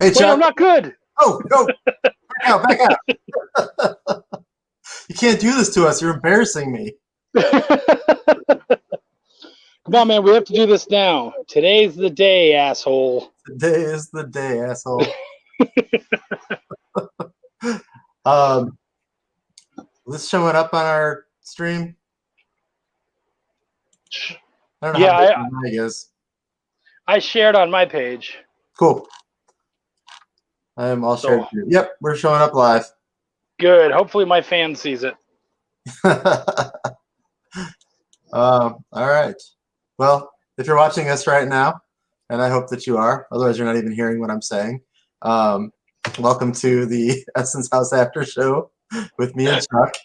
Hey, Wait, Chuck. I'm not good. Oh, no. Back out. You can't do this to us. You're embarrassing me. Come on, man. We have to do this now. Today's the day, asshole. Today is the day, asshole. This showing up on our stream? I don't know how big the mic is. I shared on my page. Cool. I am all shared too. Yep, we're showing up live. Good. Hopefully my fan sees it. All right. Well, if you're watching us right now, and I hope that you are, otherwise you're not even hearing what I'm saying. Welcome to the Essence House After Show with me and Chuck.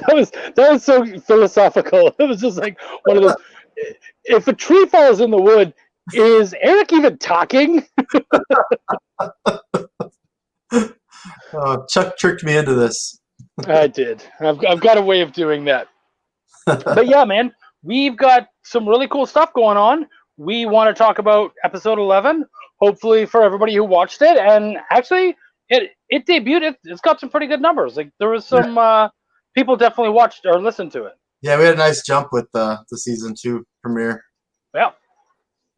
That was so philosophical. It was just like one of those. If a tree falls in the wood, is Eric even talking? Chuck tricked me into this. I did. I've got a way of doing that. But yeah, man, we've got some really cool stuff going on. We want to talk about episode 11, hopefully for everybody who watched it. And actually, it debuted. It's got some pretty good numbers. Like there was some people definitely watched or listened to it. Yeah, we had a nice jump with the season 2 premiere. Yeah.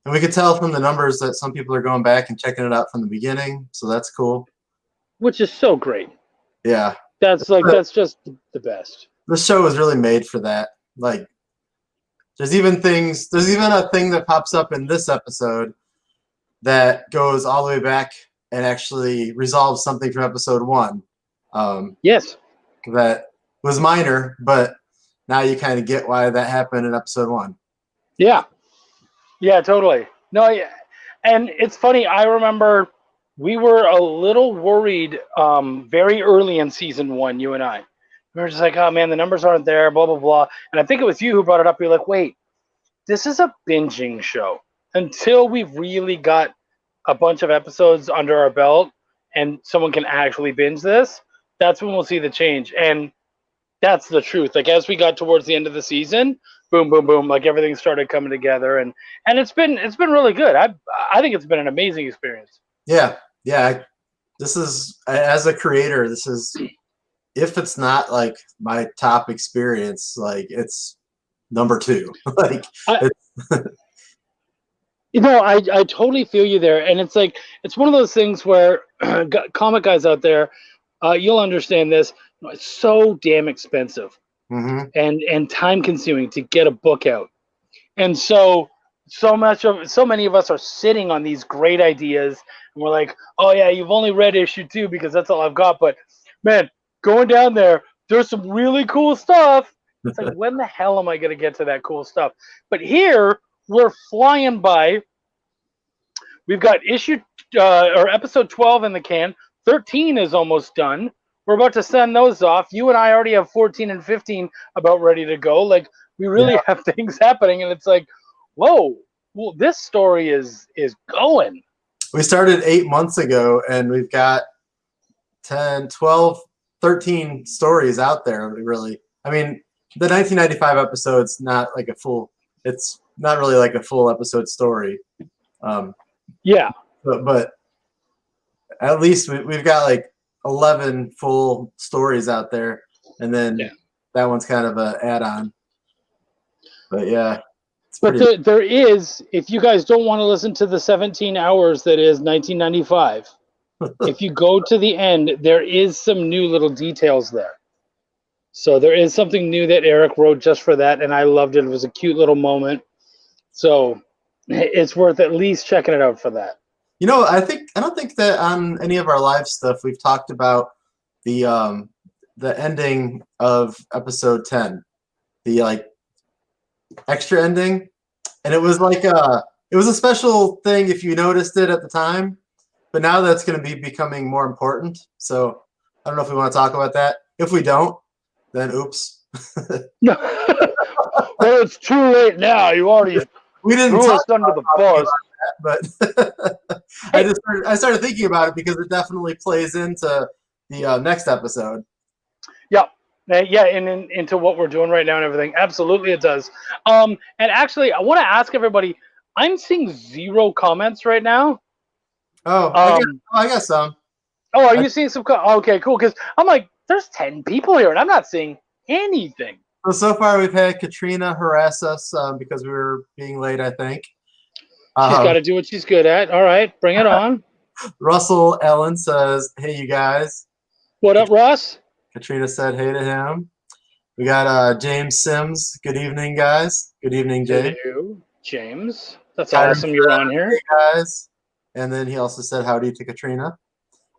And we could tell from the numbers that some people are going back and checking it out from the beginning, so that's cool. Which is so great. Yeah. That's just the best. The show was really made for that. Like, there's even a thing that pops up in this episode that goes all the way back and actually resolves something from episode 1. Yes. That was minor, but now you kind of get why that happened in episode 1. Yeah. Yeah, totally. No, yeah. And it's funny, I remember we were a little worried very early in season 1, you and I. We were just like, oh man, the numbers aren't there, blah, blah, blah. And I think it was you who brought it up. You're like, wait, this is a binging show. Until we've really got a bunch of episodes under our belt and someone can actually binge this, that's when we'll see the change. And that's the truth. Like as we got towards the end of the season, boom, boom, boom, like everything started coming together, and it's been really good. I think it's been an amazing experience. Yeah. This is, as a creator, this is, if it's not like my top experience, like it's number 2. Like I totally feel you there, and it's like it's one of those things where comic guys out there, you'll understand this. It's so damn expensive. Mm-hmm. and time consuming to get a book out, and so many of us are sitting on these great ideas, and we're like, oh yeah, you've only read issue 2 because that's all I've got, but man, going down there's some really cool stuff. It's like, when the hell am I going to get to that cool stuff? But here we're flying by. We've got episode 12 in the can. 13 is almost done. We're about to send those off. You and I already have 14 and 15 about ready to go. Like, we really have things happening, and it's like, whoa, well, this story is going. We started 8 months ago, and we've got 10, 12, 13 stories out there, really. I mean, the 1995 episode's not like it's not really like a full episode story. Yeah. But at least we've got like 11 full stories out there, and then that one's kind of an add-on. But yeah, but there is, if you guys don't want to listen to the 17 hours that is 1995, if you go to the end, there is some new little details there. So there is something new that Eric wrote just for that, and I loved it. It was a cute little moment. So it's worth at least checking it out for that. I don't think that on any of our live stuff we've talked about the ending of episode 10, the like extra ending, and it was like it was a special thing if you noticed it at the time, but now that's going to be becoming more important. So I don't know if we want to talk about that. If we don't, then oops. No. Well, it's too late now. You already we didn't threw us under the bus. But I started thinking about it because it definitely plays into the next episode. Yeah, and into what we're doing right now and everything. Absolutely, it does. And actually, I want to ask everybody. I'm seeing 0 comments right now. Oh, Um, I got some. oh, are I, you seeing some? Okay, cool. Because I'm like, there's 10 people here, and I'm not seeing anything. so far we've had Katrina harass us because we were being late, I think. She's got Um, to do what she's good at. All right, bring it on. Russell Ellen says, "Hey, you guys." What up, Ross? Katrina said, "Hey" to him. We got James Sims. Good evening, guys. Good evening, James. Hello, James. That's Kyron awesome. You're on said, here. "Hey, guys." And then he also said howdy to Katrina.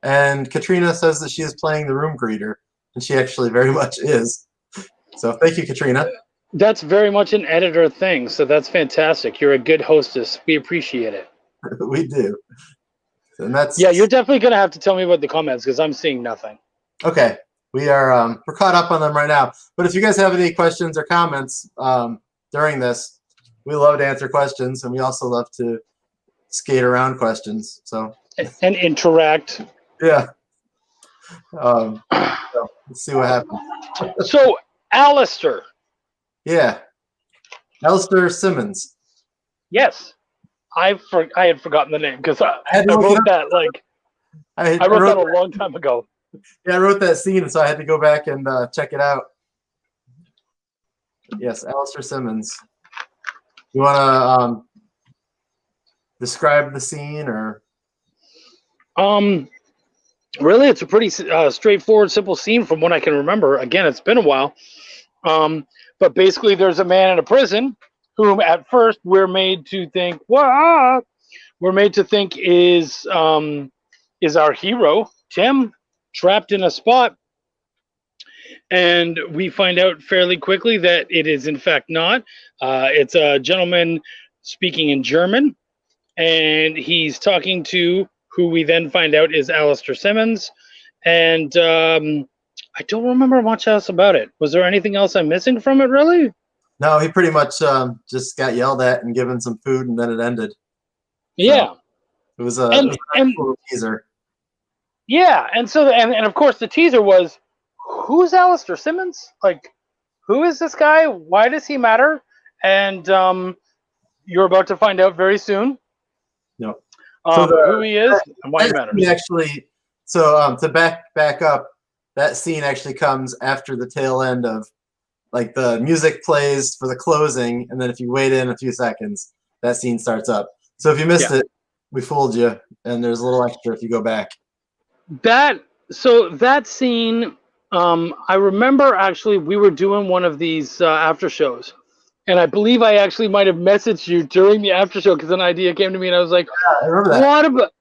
And Katrina says that she is playing the room greeter, and she actually very much is. So thank you, Katrina. That's very much an editor thing, so that's fantastic. You're a good hostess. We appreciate it. We do. And Yeah, you're that's definitely gonna have to tell me about the comments because I'm seeing nothing. okay. We're caught up on them right now. But if you guys have any questions or comments during this, we love to answer questions, and we also love to skate around questions. So And interact. yeah. So let's see what happens. So, Alistair. Yeah. Alistair Simmons. Yes, I had forgotten the name because I, I had to I look it wrote up. that like I I wrote that wrote a long time ago. Yeah, I wrote that scene, so I had to go back and check it out. Yes, Alistair Simmons. You want to describe the scene, or Um, really, it's a pretty straightforward, simple scene from what I can remember. Again, it's been a while. But basically, there's a man in a prison whom, at first, we're made to think is our hero Tim, trapped in a spot, and we find out fairly quickly that it is in fact not. It's a gentleman speaking in German, and he's talking to who we then find out is Alistair Simmons. And I don't remember much else about it. Was there anything else I'm missing from it, really? no? He pretty much just got yelled at and given some food, and then it ended. So Yeah, it and was a nice and little teaser. yeah, and so and of course the teaser was, who's Alistair Simmons? Like, who is this guy? Why does he matter? And you're about to find out very soon No. So who he is and why he that matters. scene actually, to back up, that scene actually comes after the tail end of, like, the music plays for the closing, and then if you wait in a few seconds, that scene starts up. So if you missed it, we fooled you, and there's a little extra if you go back. That scene, I remember actually we were doing one of these after shows, and I believe I actually might have messaged you during the after show because an idea came to me, and I was like, Yeah, I remember that. "What about?"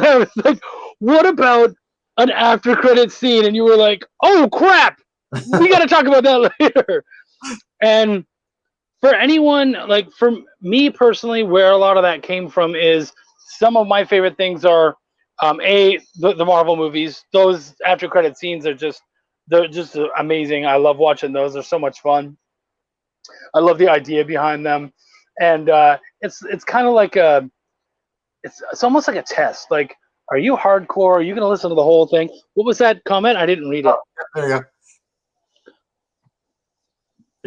I was like, "What about an after credit scene?" And you were like, "Oh crap, we got to talk about that later." And for anyone, like for me personally, where a lot of that came from is some of my favorite things are the Marvel movies. Those after credit scenes are they're just amazing. I love watching those. They're so much fun. I love the idea behind them, and it's kind of like it's almost like a test. Like, are you hardcore? Are you going to listen to the whole thing? What was that comment? I didn't read it. There you go.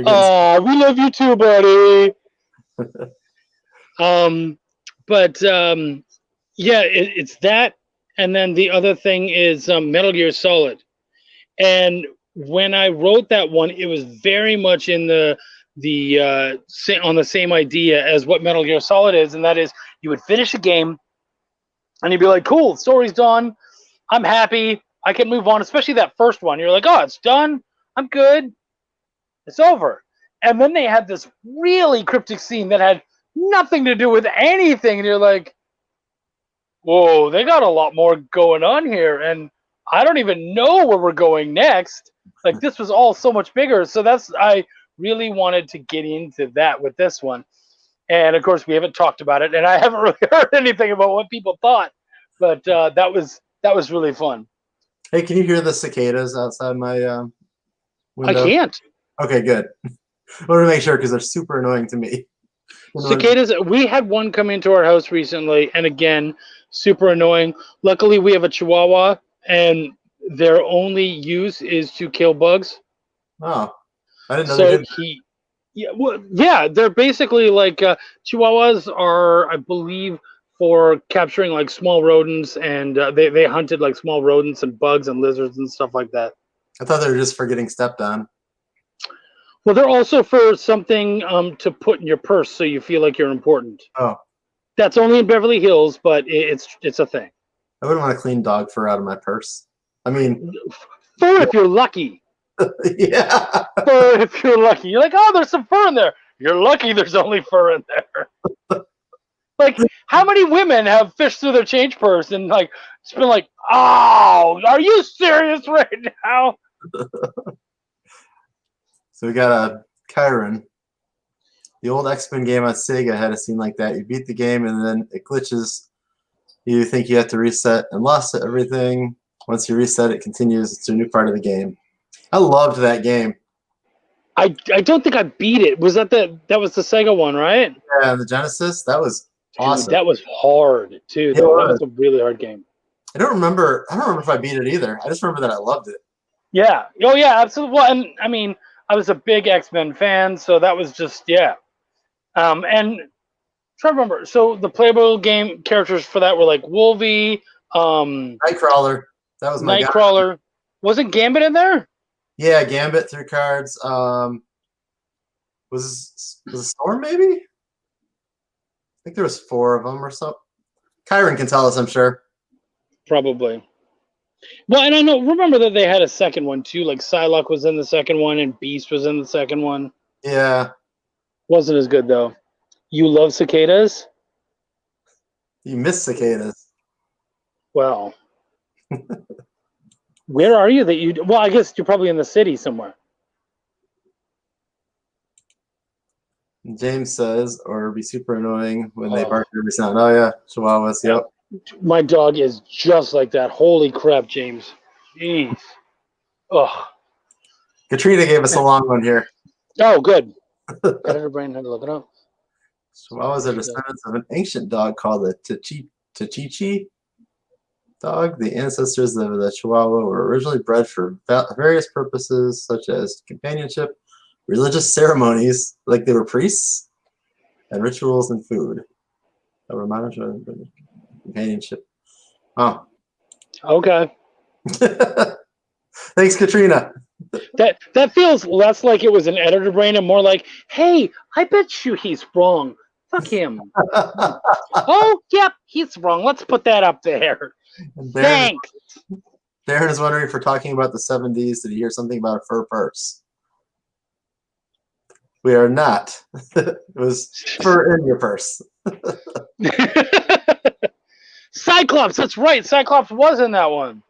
Oh, we love you too, buddy. But yeah, it's that, and then the other thing is Metal Gear Solid. And when I wrote that one, it was very much in on the same idea as what Metal Gear Solid is, and that is you would finish a game, and you'd be like, "Cool, story's done. I'm happy. I can move on." Especially that first one, you're like, "Oh, it's done. I'm good. It's over." And then they had this really cryptic scene that had nothing to do with anything, and you're like, whoa, they got a lot more going on here, and I don't even know where we're going next. Like, this was all so much bigger. So I really wanted to get into that with this one. And of course, we haven't talked about it, and I haven't really heard anything about what people thought. But that was really fun. Hey, can you hear the cicadas outside my window? I can't. Okay, good. I want to make sure because they're super annoying to me. Cicadas, we had one come into our house recently, and again, super annoying. Luckily, we have a Chihuahua, and their only use is to kill bugs. Oh, I didn't know they So did. yeah, well, yeah, they're basically like Chihuahuas are, I believe, for capturing like small rodents, and they hunted like small rodents and bugs and lizards and stuff like that. I thought they were just for getting stepped on. Well, they're also for something to put in your purse so you feel like you're important. Oh, That's only in Beverly Hills, but it's a thing. I wouldn't want to clean dog fur out of my purse. I mean, Fur if you're lucky. yeah. Fur if you're lucky. You're like, oh, there's some fur in there. You're lucky there's only fur in there. Like, how many women have fished through their change purse and like it's been like, oh, are you serious right now? So we got a Chiron. The old X-Men game on Sega had a scene like that. You beat the game and then it glitches. You think you have to reset and lost everything. Once you reset, it continues to a new part of the game. I loved that game. I don't think I beat it. Was that was the Sega one, right? Yeah, the Genesis, that was awesome. Dude, that was hard too. That was a really hard game. I don't remember if I beat it either. I just remember that I loved it. Yeah. Oh yeah, absolutely. Well, and I mean, I was a big X-Men fan, so that was just and try to remember. So the playable game characters for that were like Wolvie, Nightcrawler. That was my Nightcrawler. guy. Wasn't Gambit in there? Yeah, Gambit, 3 cards. Was it Storm maybe? I think there was 4 of them or so. Chiron can tell us, I'm sure. Probably. Well, and I remember that they had a second one too. Like Psylocke was in the second one, and Beast was in the second one. Yeah. Wasn't as good though. You love cicadas? You miss cicadas. Well, where are you that you? Well, I guess you're probably in the city somewhere. James says, or be super annoying when they bark every sound. Oh yeah, Chihuahuas. Yep. My dog is just like that. Holy crap, James. Jeez. Ugh. Katrina gave us a long one here. Oh, good. Editor brain had to look it up. Chihuahuas are descendants of an ancient dog called the Tachichi dog. The ancestors of the Chihuahua were originally bred for various purposes, such as companionship, religious ceremonies, like they were priests, and rituals and food. That were monitored companionship. Oh. Okay. Thanks, Katrina. That feels less like it was an editor brain and more like, hey, I bet you he's wrong. Fuck him. Oh, yep, he's wrong. Let's put that up there. Thanks. Darren is wondering if we're talking about the 70s. Did he hear something about a fur purse? We are not. It was fur in your purse. Cyclops, that's right. Cyclops was in that one.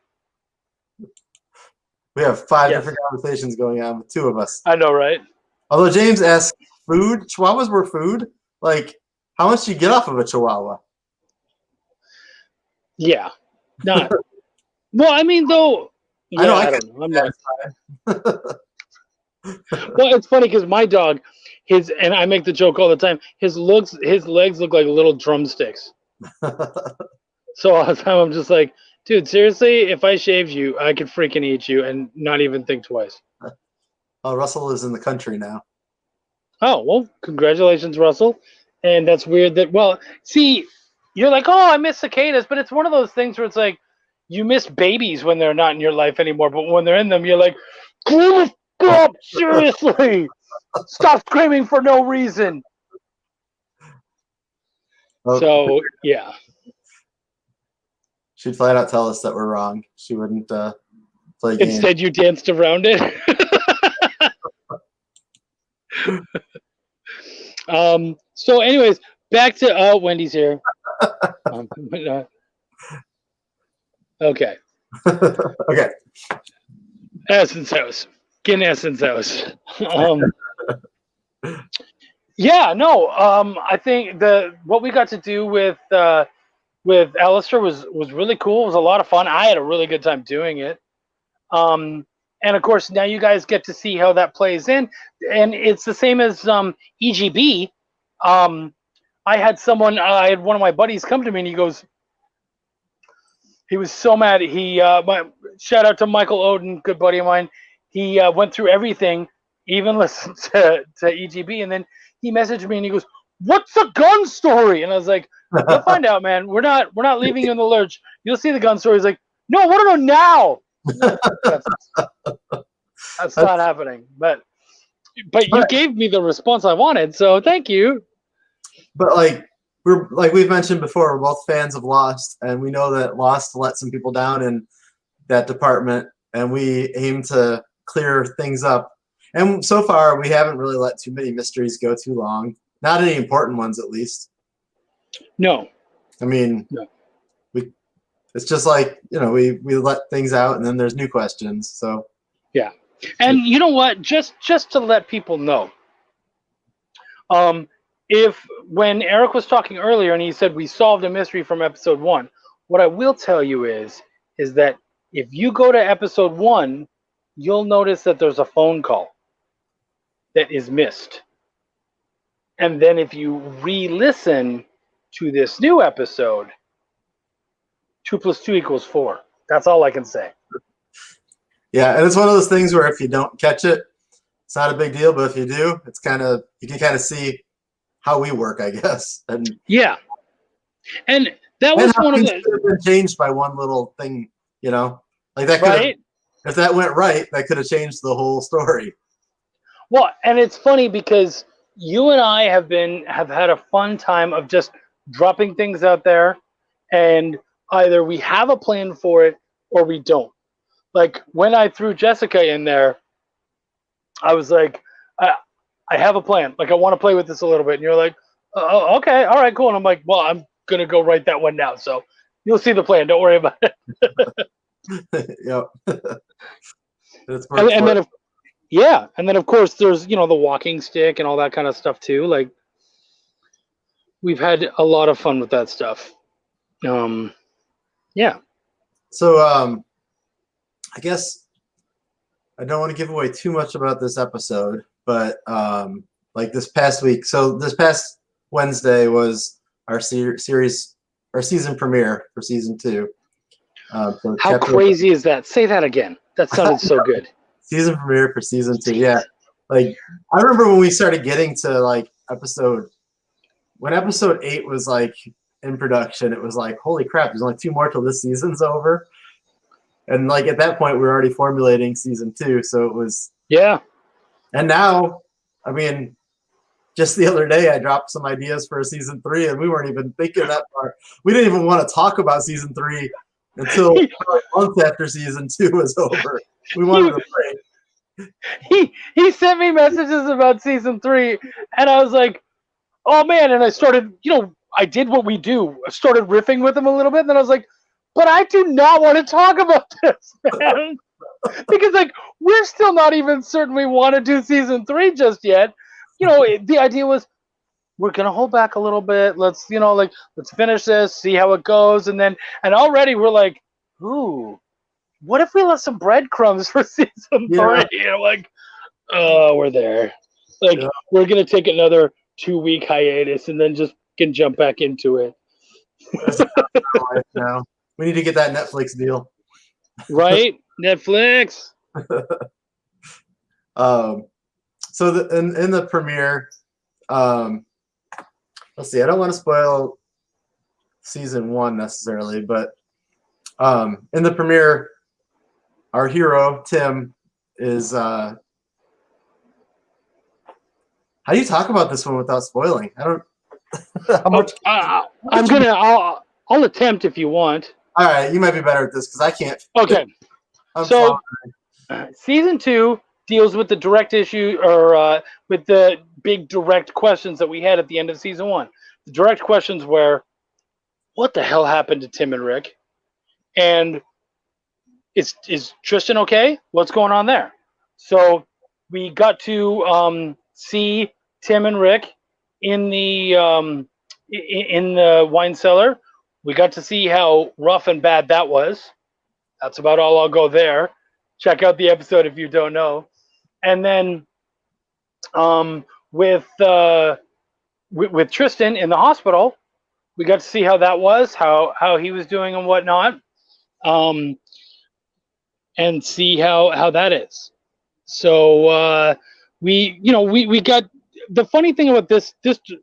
We have 5 different conversations going on with 2 of us. I know, right? Although James asked, food? Chihuahuas were food? Like, how much do you get off of a Chihuahua? Yeah. Not. Well, I mean, though. Yeah, I don't know. I'm not. Well, it's funny because my dog, and I make the joke all the time, his legs look like little drumsticks. So all the time I'm just like, dude, seriously, if I shaved you, I could freaking eat you and not even think twice. Oh, Russell lives in the country now. Oh, well, congratulations, Russell. And that's weird that, well, see, you're like, oh, I miss cicadas, but it's one of those things where it's like, you miss babies when they're not in your life anymore, but when they're in them, you're like, grow up, seriously. Stop screaming for no reason. Okay. So, yeah. She'd flat out tell us that we're wrong. She wouldn't play games. Instead, you danced around it. So, anyways, back to Wendy's here. Okay. Okay. Essence House. Get in Essence House. Yeah, no. I think what we got to do with Alistair was really cool. It was a lot of fun. I had a really good time doing it. And of course, now you guys get to see how that plays in. And it's the same as EGB. I had one of my buddies come to me and he goes, he was so mad. Shout out to Michael Oden, good buddy of mine. He went through everything, even listened to EGB. And then he messaged me and he goes, what's the gun story? And I was like, you'll find out, man. We're not leaving you in the lurch. You'll see the gun story. He's like, no, I want to know now. No, that's not happening. But you gave me the response I wanted, so thank you. But we've mentioned before, we're both fans of Lost, and we know that Lost let some people down in that department, and we aim to clear things up. And so far, we haven't really let too many mysteries go too long. Not any important ones, at least. No. I mean, no. It's just like, we let things out, and then there's new questions. So yeah. And you know what? Just to let people know, if when Eric was talking earlier and he said we solved a mystery from episode 1, what I will tell you is that if you go to episode 1, you'll notice that there's a phone call that is missed. And then if you re-listen to this new episode, 2 + 2 = 4. That's all I can say. Yeah, and it's one of those things where if you don't catch it, it's not a big deal. But if you do, it's you can kind of see how we work, I guess. And yeah, and that was one of the could have been changed by one little thing, like that could right. If that went right, that could have changed the whole story. Well, and it's funny because you and I have had a fun time of just dropping things out there, and either we have a plan for it or we don't. Like when I threw Jessica in there, I was like, I have a plan. Like I want to play with this a little bit, and you're like, oh, okay, all right, cool. And I'm like, well, I'm gonna go write that one down, so you'll see the plan. Don't worry about it. Yep. and then and then of course there's the walking stick and all that kind of stuff too. Like we've had a lot of fun with that stuff. Yeah. So I guess I don't want to give away too much about this episode, but like this past week, so this past Wednesday was our season premiere for season 2. How crazy is that? Say that again. That sounded so good. Season premiere for season 2. Yeah. Like I remember when we started getting to like episode 8 was like in production, it was like, holy crap, there's only 2 more till this season's over. And like at that point we were already formulating season 2. So it was And now, I mean, just the other day I dropped some ideas for a season 3 and we weren't even thinking that far. We didn't even want to talk about season 3 until a month after season 2 was over. We wanted to play. He sent me messages about season 3 and I was like, oh man, and I started, I did what we do. I started riffing with him a little bit, and then I was like, but I do not want to talk about this, man. Because like we're still not even certain we want to do season 3 just yet. The idea was we're gonna hold back a little bit. Let's let's finish this, see how it goes, and already we're like, ooh, what if we left some breadcrumbs for season 3? And I'm like, oh, we're there. Like we're gonna take another 2-week hiatus and then just can jump back into it. Now we need to get that Netflix deal. Right, Netflix. So in the premiere, let's see. I don't want to spoil season 1 necessarily, but in the premiere, our hero Tim is. How do you talk about this one without spoiling? I don't. How much? I'll attempt if you want. All right, you might be better at this because I can't. Okay. So, season 2 deals with the direct issue, or with the big direct questions that we had at the end of season 1. The direct questions were, what the hell happened to Tim and Rick? And is Tristan okay? What's going on there? So we got to see Tim and Rick in the wine cellar. We got to see how rough and bad that was. That's about all I'll go there. Check out the episode if you don't know. And then with Tristan in the hospital, we got to see how that was, how he was doing and whatnot, and see how that is. So we got the funny thing about this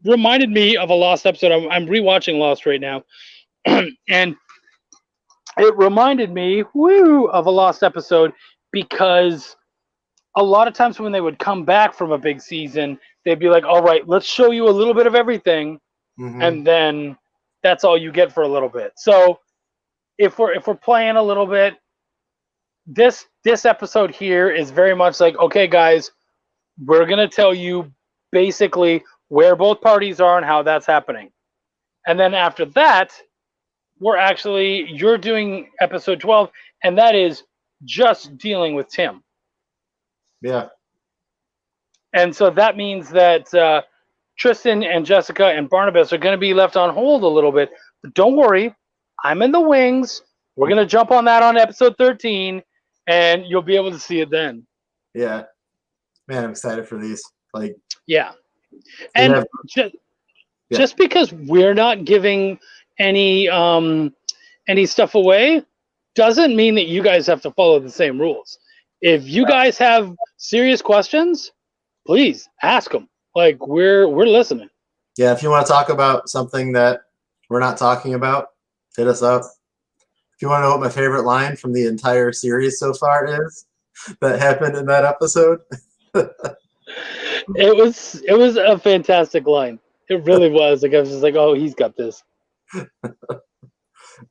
reminded me of a Lost episode. I'm rewatching Lost right now, and it reminded me, of a Lost episode because a lot of times when they would come back from a big season, they'd be like, "All right, let's show you a little bit of everything," and then that's all you get for a little bit. So if we're playing a little bit, this episode here is very much like, okay, guys, we're gonna tell you basically where both parties are and how that's happening, and then after that, you're doing episode 12, and that is just dealing with Tim. Yeah. And so that means that Tristan and Jessica and Barnabas are going to be left on hold a little bit. But don't worry, I'm in the wings. We're going to jump on that on episode 13, and you'll be able to see it then. Yeah. Man, I'm excited for these. Like, yeah. And just because we're not giving any stuff away doesn't mean that you guys have to follow the same rules. If you guys have serious questions, please ask them. Like, we're listening. Yeah, if you want to talk about something that we're not talking about, hit us up. If you want to know what my favorite line from the entire series so far is that happened in that episode. It was a fantastic line. It really was. Like, I was just like, oh, he's got this.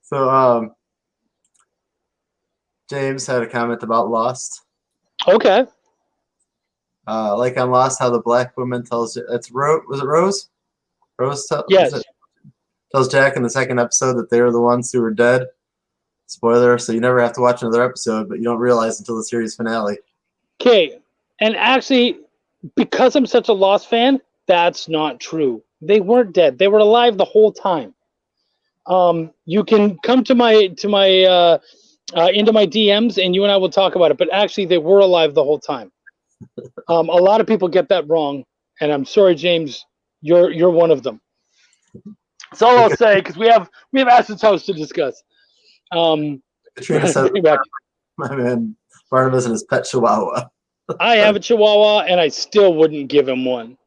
So James had a comment about Lost. Okay. Like on Lost, how the black woman tells it's Rose. Was it Rose? Yes. Tells Jack in the second episode that they were the ones who were dead. Spoiler, so you never have to watch another episode, but you don't realize until the series finale. Okay, and actually, because I'm such a Lost fan, that's not true. They weren't dead. They were alive the whole time. You can come to my into my DMs, and you and I will talk about it. But actually, they were alive the whole time. A lot of people get that wrong, and I'm sorry, James. You're one of them. That's all I'll say, because we have Aftershow to discuss. Katrina said, my man Barnabas and his pet Chihuahua. I have a Chihuahua, and I still wouldn't give him one.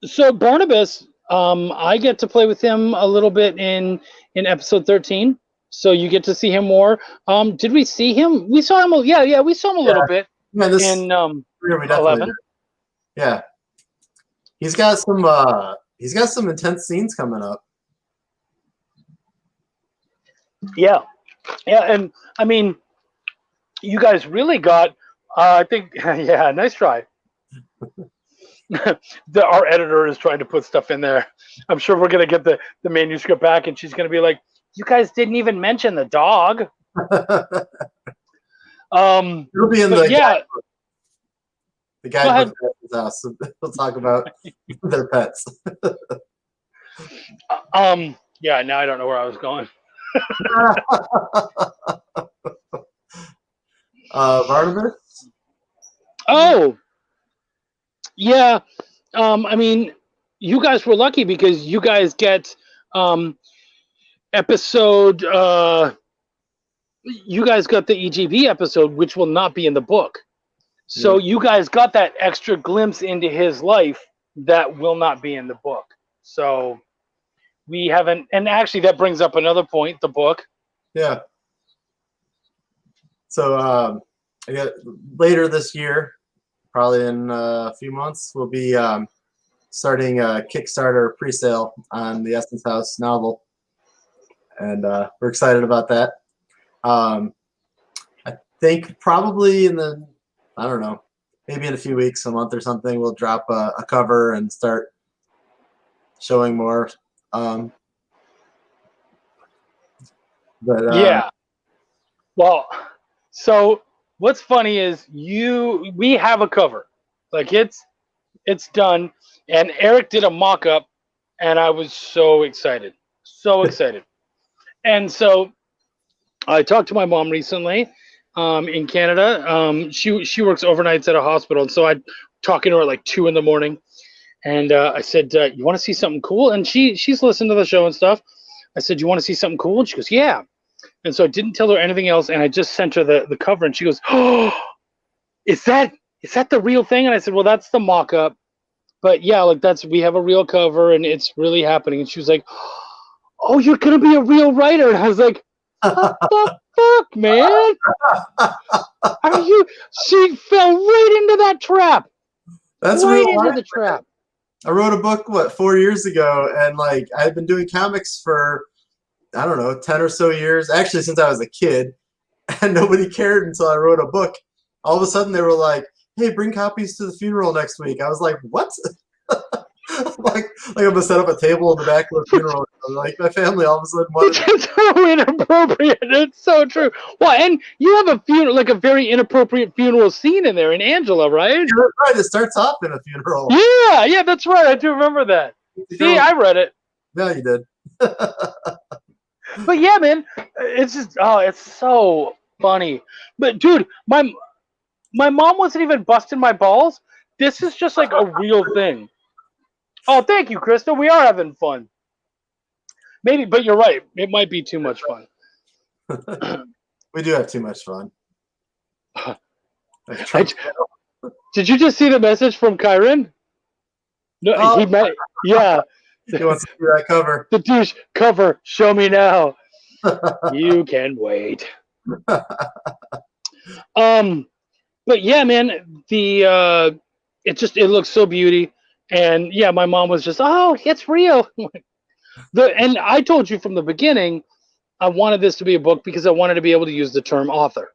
So Barnabas, I get to play with him a little bit in episode 13. So you get to see him more. Did we see him? We saw him. Yeah, we saw him a little bit in 11. Yeah, he's got some intense scenes coming up. Yeah, and I mean, you guys really got. I think, yeah, nice try. Our editor is trying to put stuff in there. I'm sure we're gonna get the manuscript back, and she's gonna be like, "You guys didn't even mention the dog." It'll be in the guy at his house. We'll talk about their pets. Yeah. Now I don't know where I was going. Barnabas. Oh, yeah. I mean, you guys were lucky because you guys get episode. You guys got the EGB episode, which will not be in the book. So you guys got that extra glimpse into his life that will not be in the book. So we haven't, and actually that brings up another point, the book. Yeah. So I got later this year, probably in a few months, we'll be starting a Kickstarter pre-sale on the Essence House novel. And we're excited about that. I think probably I don't know, maybe in a few weeks, a month or something, we'll drop a cover and start showing more. Yeah. Well, so what's funny is we have a cover, like it's done, and Eric did a mock-up, and I was so excited. And so I talked to my mom recently in Canada. She works overnights at a hospital, and so I talking to her at like 2 a.m. And I said, you want to see something cool? And she's listened to the show and stuff. I said, you want to see something cool? And she goes, yeah. And so I didn't tell her anything else, and I just sent her the cover, and she goes, oh, is that is that the real thing? And I said, well, that's the mock-up. But yeah, like we have a real cover and it's really happening. And she was like, oh, you're gonna be a real writer. And I was like, what the fuck, man? Are you? She fell right into that trap. That's right real into life. the trap. I wrote a book 4 years ago, and like I've been doing comics for I don't know 10 or so years. Actually, since I was a kid, and nobody cared until I wrote a book. All of a sudden, they were like, "Hey, bring copies to the funeral next week." I was like, "What?" like I'm gonna set up a table in the back of the funeral. Like my family all of a sudden wanted. It's so inappropriate. It's so true. Well, and you have a funeral, like a very inappropriate funeral scene in there in Angela, right? You're right. It starts off in a funeral. Yeah, that's right. I do remember that. See, I read it. No, you did. But yeah, man, it's just it's so funny. But dude, my mom wasn't even busting my balls. This is just like a real thing. Oh, thank you, Krista. We are having fun. Maybe, but you're right. It might be too much fun. We do have too much fun. Did you just see the message from Kyron? No, oh, he met. Yeah. He wants to see that cover. The douche cover. Show me now. You can wait. But yeah, man, it looks so beauty, and yeah, my mom was just, oh, it's real. And I told you from the beginning, I wanted this to be a book because I wanted to be able to use the term author.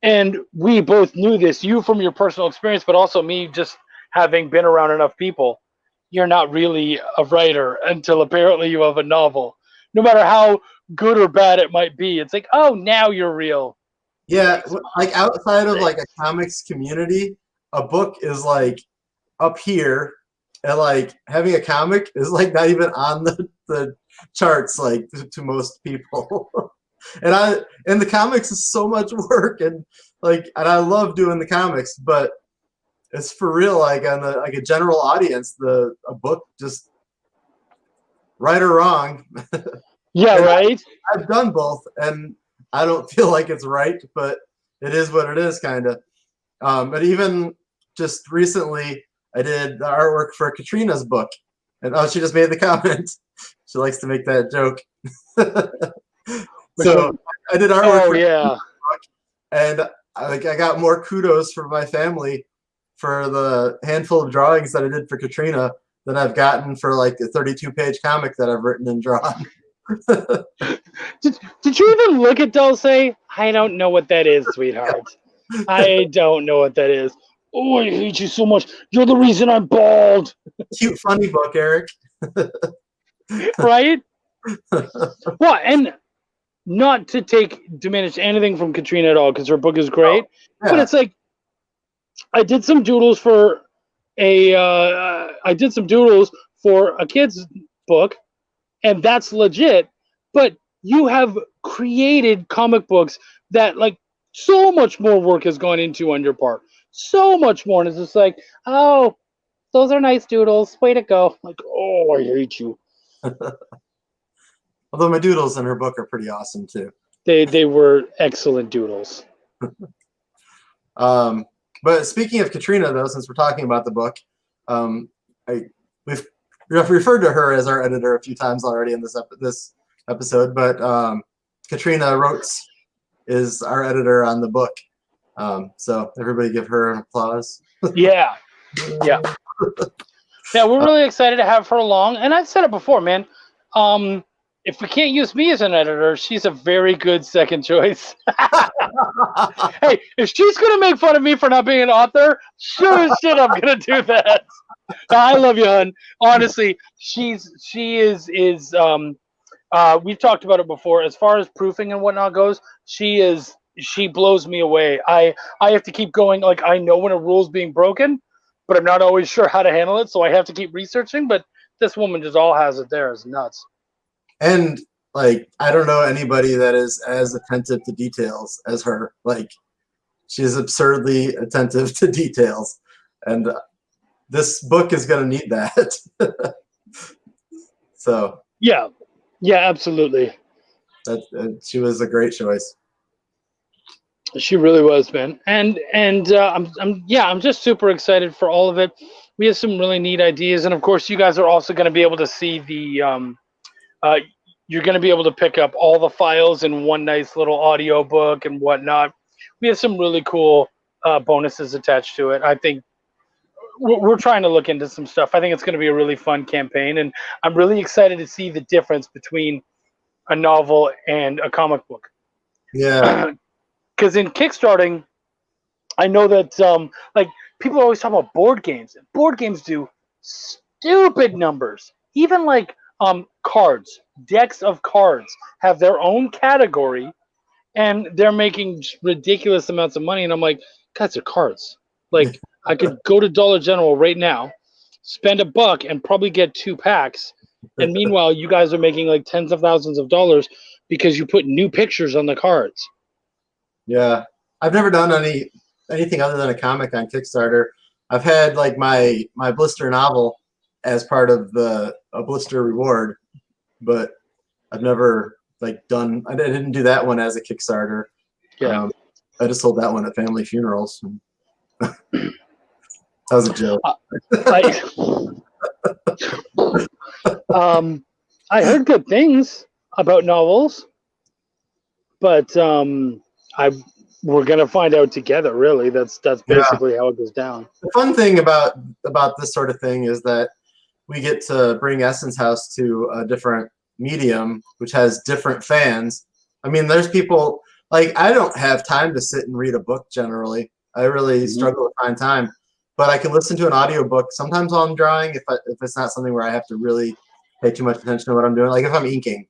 And we both knew this, you from your personal experience, but also me just having been around enough people. You're not really a writer until apparently you have a novel. No matter how good or bad it might be, it's like, oh, now you're real. Yeah, like outside of like a comics community, a book is like up here, and like having a comic is like not even on the charts like to most people. and the comics is so much work, and I love doing the comics, but it's for real like on the like a general audience, a book just right or wrong. Yeah, right. I've done both, and I don't feel like it's right, but it is what it is, kind of. But even just recently, I did the artwork for Katrina's book, and she just made the comment. She likes to make that joke. So I did artwork for yeah. book, and I got more kudos from my family for the handful of drawings that I did for Katrina than I've gotten for like a 32-page comic that I've written and drawn. Did you even look at Dulce? I don't know what that is, sweetheart. I don't know what that is. Oh, I hate you so much. You're the reason I'm bald. Cute, funny book, Eric. Right? Well, and not to diminish anything from Katrina at all, because her book is great. Yeah. But it's like I did some doodles for a kid's book, and that's legit. But you have created comic books that like so much more work has gone into on your part. So much more. And it's just like, oh, those are nice doodles. Way to go. Like, oh, I hate you. Although my doodles in her book are pretty awesome too. They were excellent doodles. But speaking of Katrina, though, since we're talking about the book, we've referred to her as our editor a few times already in this episode. But Katrina Rotes is our editor on the book. So everybody give her an applause. Yeah. Yeah. Yeah, we're really excited to have her along. And I've said it before, man. If we can't use me as an editor, she's a very good second choice. Hey, if she's going to make fun of me for not being an author, sure as shit I'm going to do that. I love you, hon. Honestly, she is we've talked about it before. As far as proofing and whatnot goes, she blows me away. I have to keep going. Like, I know when a rule's being broken, but I'm not always sure how to handle it, so I have to keep researching. But this woman just all has it there. It's nuts. And like, I don't know anybody that is as attentive to details as her. Like, she's absurdly attentive to details, and this book is going to need that. So yeah, absolutely. She was a great choice. She really was, man. I'm just super excited for all of it. We have some really neat ideas, and of course, you guys are also going to be able to see uh, you're going to be able to pick up all the files in one nice little audio book and whatnot. We have some really cool bonuses attached to it. I think we're trying to look into some stuff. I think it's going to be a really fun campaign, and I'm really excited to see the difference between a novel and a comic book. Yeah. Because in kickstarting, I know that like people always talk about board games. Board games do stupid numbers. Even like cards, decks of cards have their own category, and they're making ridiculous amounts of money. And I'm like, guys, they're cards. Like I could go to Dollar General right now, spend $1, and probably get 2 packs. And meanwhile, you guys are making like tens of thousands of dollars because you put new pictures on the cards. Yeah. I've never done anything other than a comic on Kickstarter. I've had like my blister novel as part of a blister reward, but I've never like done. I didn't do that one as a Kickstarter. Yeah. I just sold that one at family funerals. That was a joke. I heard good things about novels, but we're gonna find out together. Really, that's basically how it goes down. The fun thing about this sort of thing is that we get to bring Essence House to a different medium, which has different fans. I mean, there's people like I don't have time to sit and read a book generally. I really struggle to find time, but I can listen to an audiobook sometimes while I'm drawing if it's not something where I have to really pay too much attention to what I'm doing. Like if I'm inking,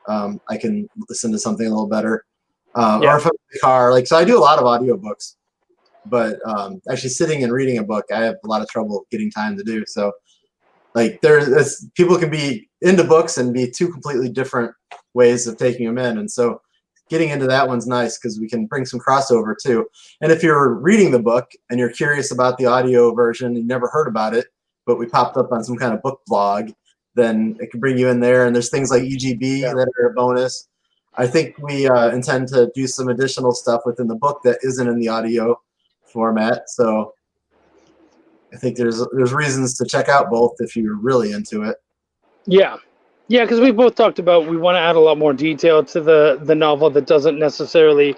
I can listen to something a little better. Or if I'm in the car, like so I do a lot of audiobooks, but actually sitting and reading a book, I have a lot of trouble getting time to do. So like there's people can be into books and be two completely different ways of taking them in. And so getting into that one's nice because we can bring some crossover too. And if you're reading the book and you're curious about the audio version, you never heard about it, but we popped up on some kind of book blog, then it can bring you in there. And there's things like EGB that are a bonus. I think we intend to do some additional stuff within the book that isn't in the audio format. So I think there's reasons to check out both if you're really into it. Yeah, because we both talked about we want to add a lot more detail to the novel that doesn't necessarily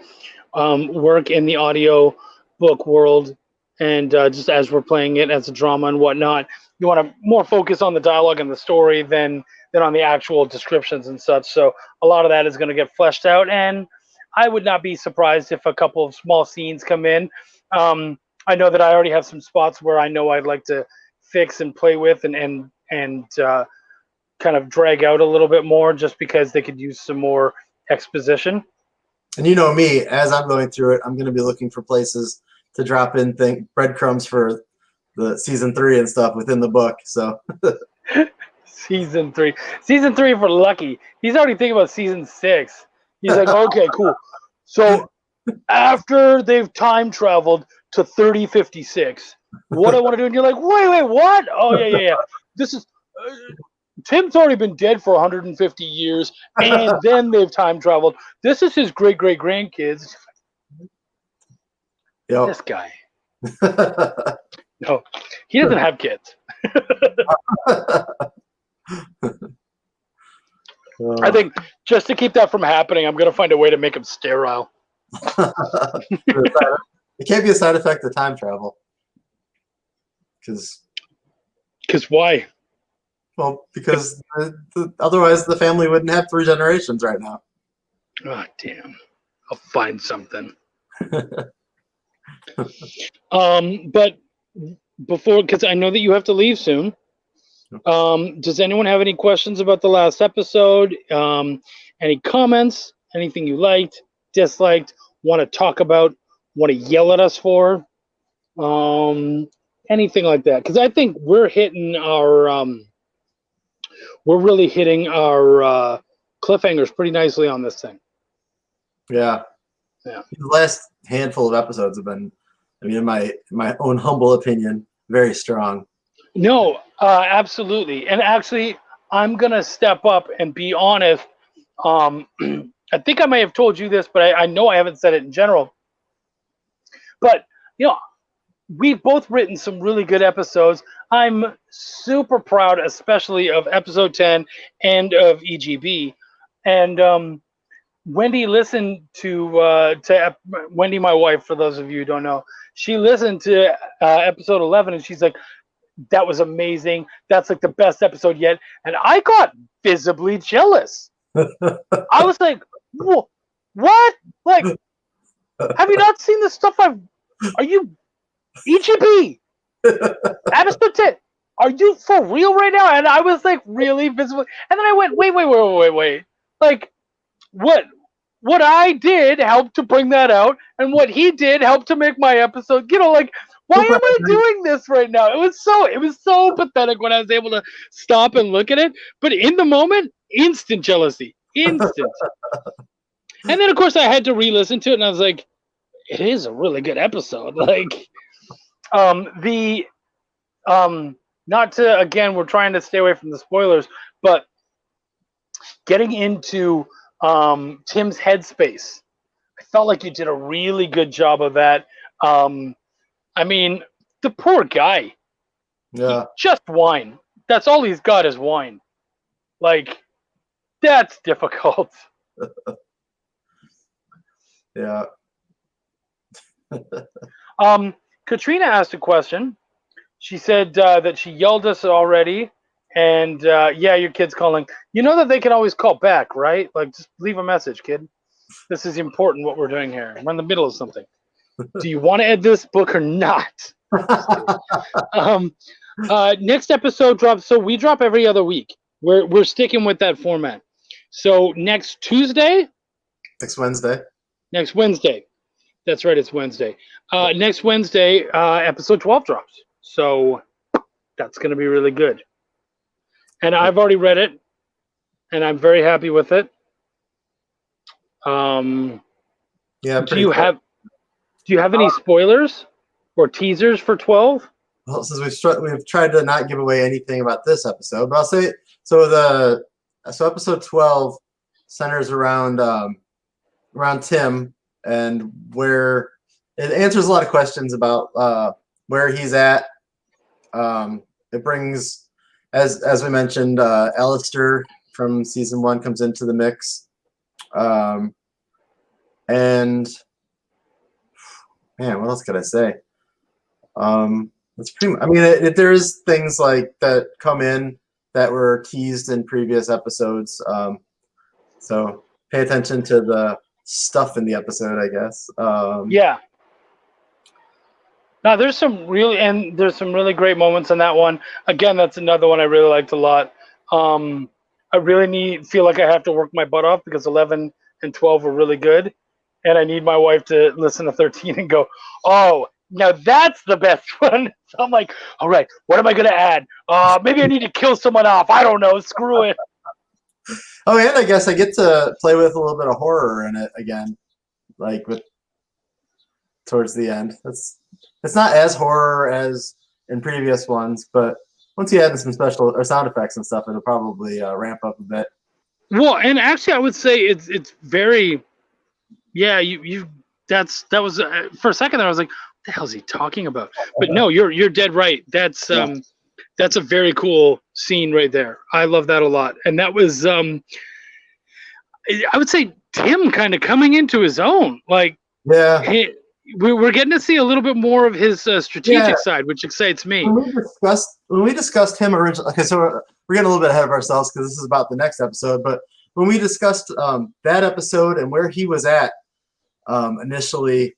work in the audio book world, and just as we're playing it as a drama and whatnot, you want to more focus on the dialogue and the story than on the actual descriptions and such. So a lot of that is going to get fleshed out, and I would not be surprised if a couple of small scenes come in. I know that I already have some spots where I know I'd like to fix and play with and kind of drag out a little bit more just because they could use some more exposition. And you know me, as I'm going through it, I'm going to be looking for places to drop in breadcrumbs for the season 3 and stuff within the book. So season 3 for Lucky. He's already thinking about season 6. He's like, okay, cool. So after they've time traveled to 3056, what I want to do, and you're like, wait, what? Oh yeah. This is Tim's already been dead for 150 years, and then they've time traveled. This is his great grandkids. Yep. This guy. No, he doesn't have kids. I think just to keep that from happening, I'm going to find a way to make him sterile. It can't be a side effect of time travel. Because why? Well, because otherwise the family wouldn't have 3 generations right now. Oh, damn. I'll find something. But before, because I know that you have to leave soon. Does anyone have any questions about the last episode? Any comments? Anything you liked, disliked, want to talk about, want to yell at us for? Anything like that? Because I think we're hitting our, we're really hitting our cliffhangers pretty nicely on this thing. Yeah. The last handful of episodes have been, I mean, in my own humble opinion, very strong. No, absolutely. And actually, I'm going to step up and be honest. I think I may have told you this, but I know I haven't said it in general. But you know, we've both written some really good episodes. I'm super proud, especially of episode 10 and of EGB. And Wendy listened to Wendy, my wife. For those of you who don't know, she listened to episode 11, and she's like, "That was amazing. That's like the best episode yet." And I got visibly jealous. I was like, "What? Like, have you not seen the stuff I've? Are you EGB episode 10? Are you for real right now?" And I was like, really visibly. And then I went, wait. Like, what I did helped to bring that out, and what he did helped to make my episode. Like, why am I doing this right now? It was so pathetic when I was able to stop and look at it. But in the moment, instant jealousy, instant. And then of course I had to re-listen to it, and I was like, it is a really good episode. Like, not to, again, we're trying to stay away from the spoilers, but getting into Tim's headspace, I felt like you did a really good job of that. I mean, the poor guy. Yeah. Just wine. That's all he's got is wine. Like, that's difficult. Yeah. Katrina asked a question. She said that she yelled us already, and yeah, your kid's calling. You know that they can always call back, right? Like, just leave a message, kid. This is important what we're doing here. We're in the middle of something. Do you want to edit this book or not? Next episode drops. So we drop every other week. We're sticking with that format. So next Tuesday. Next Wednesday. Next Wednesday. That's right. It's Wednesday. Next Wednesday, episode 12 drops. So that's going to be really good. And I've already read it, and I'm very happy with it. Yeah. Do you have any spoilers or teasers for 12? Well, since we've tried to not give away anything about this episode, but I'll say so. So episode 12 centers around Tim, and where it answers a lot of questions about where he's at. It brings, as we mentioned, Alistair from season 1 comes into the mix, and man, what else could I say? It's pretty. I mean, there's things like that come in that were teased in previous episodes. So pay attention to the stuff in the episode, I guess. Yeah. Now there's some really great moments in that one. Again, that's another one I really liked a lot. I really feel like I have to work my butt off because 11 and 12 were really good, and I need my wife to listen to 13 and go, "Oh, now that's the best one." So I'm like, "All right, what am I gonna add? Maybe I need to kill someone off. I don't know. Screw it." Oh, and I guess I get to play with a little bit of horror in it again, like towards the end. It's not as horror as in previous ones, but once you add in some special or sound effects and stuff, it'll probably ramp up a bit. Well, and actually, I would say it's very, yeah. That was for a second there. I was like, "What the hell is he talking about?" But no, you're dead right. That's a very cool scene right there. I love that a lot, and that was I would say Tim kind of coming into his own. Like, yeah, we're getting to see a little bit more of his strategic side, which excites me. When we discussed him originally, okay, so we're getting a little bit ahead of ourselves because this is about the next episode. But when we discussed that episode and where he was at initially,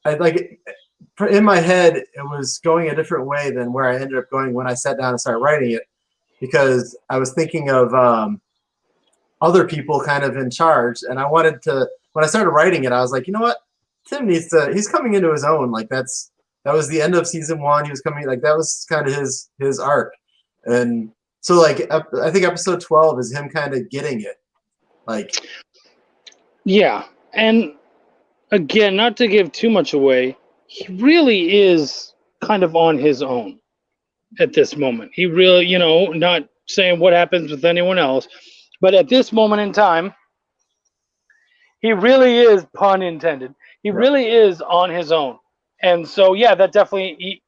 in my head, it was going a different way than where I ended up going when I sat down and started writing it, because I was thinking of other people kind of in charge, and I wanted to. When I started writing it, I was like, you know what, Tim needs to. He's coming into his own. Like that was the end of season 1. He was coming. Like that was kind of his arc, and so like I think episode 12 is him kind of getting it. Like, yeah, and again, not to give too much away, he really is kind of on his own at this moment. He really, not saying what happens with anyone else, but at this moment in time, he really is, pun intended, He really is on his own. And so, yeah, that definitely,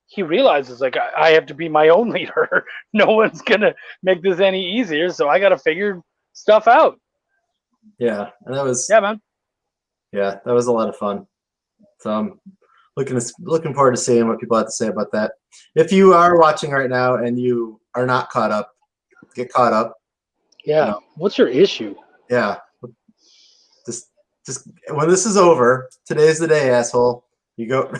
he realizes, like, I have to be my own leader. No one's going to make this any easier. So I got to figure stuff out. Yeah. And that was, Yeah, man. yeah, that was a lot of fun. So I'm looking forward to seeing what people have to say about that. If you are watching right now and you are not caught up, get caught up. Yeah. You know, what's your issue? yeah. Just when this is over, today's the day, asshole. You go.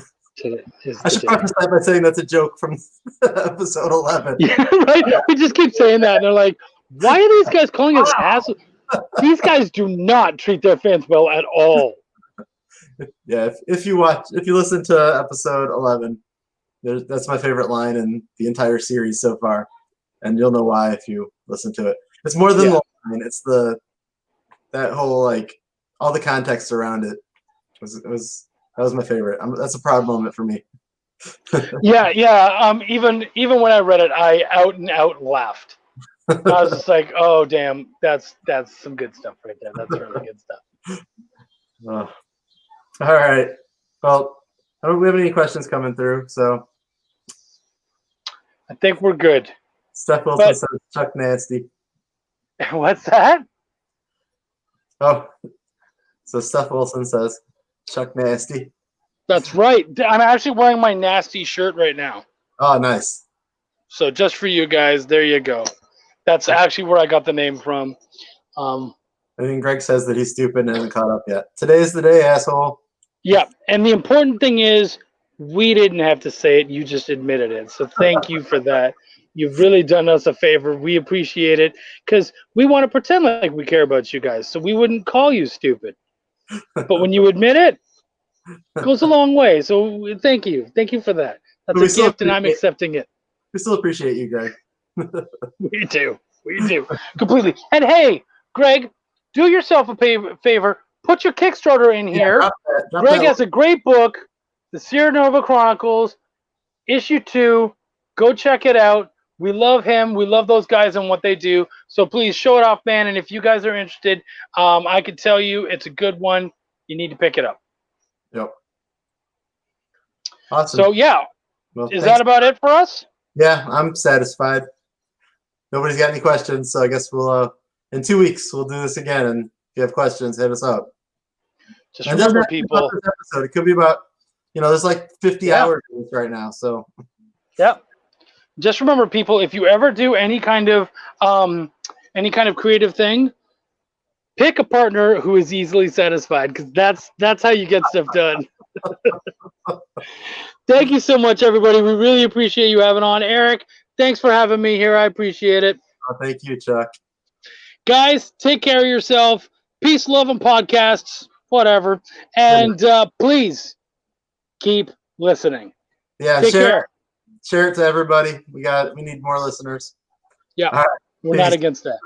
I should preface that by saying that's a joke from episode 11. Yeah, right. We just keep saying that, and they're like, "Why are these guys calling us assholes?" These guys do not treat their fans well at all. Yeah, if you listen to episode 11, that's my favorite line in the entire series so far, and you'll know why if you listen to it. It's more than the line; it's that whole, like, all the context around it. That was my favorite. That's a proud moment for me. Yeah. Even when I read it, I out and out laughed. I was just like, "Oh, damn, that's some good stuff right there. That's really good stuff." All right. Well, I don't have any questions coming through, so I think we're good. Steph Wilson says Chuck Nasty. What's that? Oh, so Steph Wilson says Chuck Nasty. That's right. I'm actually wearing my nasty shirt right now. Oh, nice. So just for you guys, there you go. That's actually where I got the name from. I think Greg says that he's stupid and hasn't caught up yet. Today's the day, asshole. Yeah, and the important thing is we didn't have to say it. You just admitted it. So thank you for that. You've really done us a favor. We appreciate it because we want to pretend like we care about you guys, so we wouldn't call you stupid. But when you admit it, it goes a long way. So thank you. Thank you for that. That's a gift, and I'm accepting it. We still appreciate you, Greg. We do. We do. Completely. And hey, Greg, do yourself a favor. Put your Kickstarter in here. Drop Greg has a great book, The Sierra Nova Chronicles, issue 2. Go check it out. We love him. We love those guys and what they do. So please show it off, man. And if you guys are interested, I can tell you it's a good one. You need to pick it up. Yep. Awesome. So, yeah. Well, is that about it for us? Yeah, I'm satisfied. Nobody's got any questions, so I guess we'll in 2 weeks we'll do this again. And if you have questions, hit us up. Just remember, people. This episode. It could be about, there's like 50 hours of this right now. So. Yep. Just remember, people. If you ever do any kind of creative thing, pick a partner who is easily satisfied, because that's how you get stuff done. Thank you so much, everybody. We really appreciate you having on. Eric, thanks for having me here. I appreciate it. Oh, thank you, Chuck. Guys, take care of yourself. Peace, love, and podcasts, whatever. And please keep listening. Yeah, take care. Share it to everybody. We need more listeners. Yeah, we're not against that.